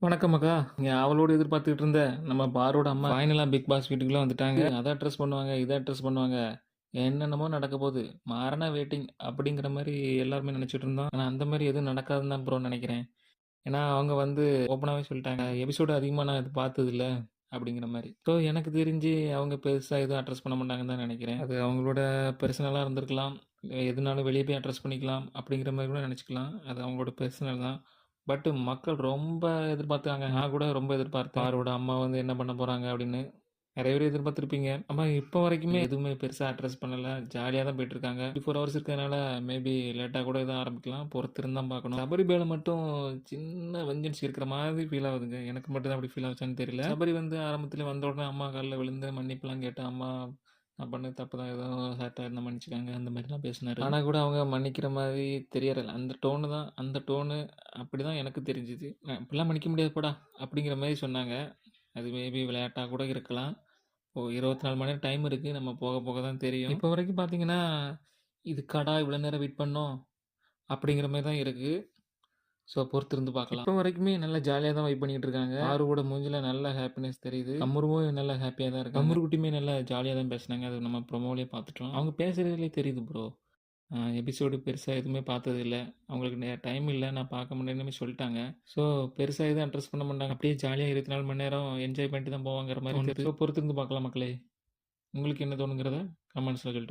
வணக்கம் அக்கா. இங்க ஆவலோடு எதிர்பார்த்துக்கிட்டு இருந்தேன். நம்ம பாரோட அம்மா ஃபைனலா பிக் பாஸ் வீட்டுக்குள்ள வந்துட்டாங்க. அத அட்ரஸ் பண்ணுவாங்க, இத அட்ரஸ் பண்ணுவாங்க. என்னென்னமோ நடக்க போது. மாறான வெயிட்டிங் அப்படிங்கிற மாரி எல்லாருமே நெனச்சுட்டு இருந்தோம். ஆனா அந்த மாரி எதுவும் நடக்காதுன்னு தான் ப்ரோ நெனைக்கிறேன். ஏன்னா அவங்க வந்து ஓப்பனாவே சொல்லிட்டாங்க. எபிசோடு அதிகமா நான் இது பார்த்ததில்ல அப்படிங்கிற மாரி. ஸோ எனக்கு தெரிஞ்சு அவங்க பெருசா எதுவும் அட்ரஸ் பண்ண மாட்டாங்கன்னு தான் நெனைக்கிறேன். அது அவங்களோட பெர்சனலா இருந்திருக்கலாம். எதுனாலும் வெளிய போய் அட்ரஸ் பண்ணிக்கலாம் அப்படிங்கிற மாரி கூட நெனச்சுக்கலாம். அது அவங்களோட பெர்சனல் தான். பட் மக்கள் ரொம்ப எதிர்பார்த்தாங்க. நான் கூட ரொம்ப எதிர்பார்த்தேன். பாரோட அம்மா வந்து என்ன பண்ண போறாங்க அப்படின்னு. நெறைய பேர் எதிர்பார்த்திருப்பீங்க. ஆமா இப்போ வரைக்குமே எதுவுமே பெருசா அட்ரஸ் பண்ணல. ஜாலியா தான் போயிட்டுருக்காங்க. 24 ஹவர்ஸ் இருக்கிறதுனால மேபி லேட்டா கூட எதுவும் ஆரம்பிக்கலாம். பொறுத்திருந்து தான் பார்க்கணும். சபரி மேல மட்டும் சின்ன வெஞ்சன்ஸ் இருக்கிற மாதிரி ஃபீல் ஆகுதுங்க. எனக்கு மட்டும் தான் அப்படி ஃபீல் ஆச்சுன்னு தெரியல. சபரி வந்து ஆரம்பத்தில வந்த உடனே அம்மா கால்ல விழுந்து மன்னிப்புலாம் கேட்டு, "அம்மா நான் பண்ணது தப்பு தான். ஏதோ ஹர்ட் ஆயிருந்தா மன்னிச்சுக்கோங்க." அந்த மாதிரிலாம் பேசினாரு. ஆனா கூட அவங்க மன்னிக்கிற மாதிரி தெரியல. அந்த டோனு தான் அந்த டோனு அப்படிதான் எனக்கு தெரிஞ்சுது. "இப்படிலாம் மன்னிக்க முடியாது போடா" அப்படிங்கிற மாரி சொன்னாங்க. அது மேபி விளையாட்டா கூட இருக்கலாம். ஓ 24 மணி நேரம் டைம் இருக்கு. நம்ம போக போக தான் தெரியும். இப்போ வரைக்கும் பார்த்தீங்கன்னா, இதுக்காடா இவ்வளோ நேரம் வெயிட் பண்ணோம்? அப்படிங்கிற மாரி தான் இருக்கு. ஸோ பொறுத்திருந்து பார்க்கலாம். இப்போ வரைக்குமே நல்லா ஜாலியா தான் வைப் பண்ணிட்டு இருக்காங்க. ஆரோட மூஞ்சில நல்ல ஹேப்பினஸ் தெரியுது. கம்முருவும் நல்லா ஹேப்பியா தான் இருக்காங்க. கம்முரு குட்டியுமே நல்லா ஜாலியா தான் பேசுனாங்க. அது நம்ம ப்ரோமோலயே பார்த்துட்டோம். அவங்க பேசுறதுலயே தெரியுது ப்ரோ. எபிசோடு பெருசா எதுவுமே பார்த்ததில்ல. அவங்களுக்கு டைம் இல்ல. நான் பார்க்க முடியலன்னு சொல்லிட்டாங்க. ஸோ பெருசா எதுவும் அட்ரஸ் பண்ண மாட்டாங்க. அப்படியே ஜாலியா 24 மணி நேரம் என்ஜாய் பண்ணிட்டு தான் போவாங்கிற மாரி தோணுது. ஸோ பொறுத்திருந்து பார்க்கலாம் மக்களே. உங்களுக்கு என்ன தோணுங்கிறத கமெண்ட்ஸ்ல சொல்லிட்டு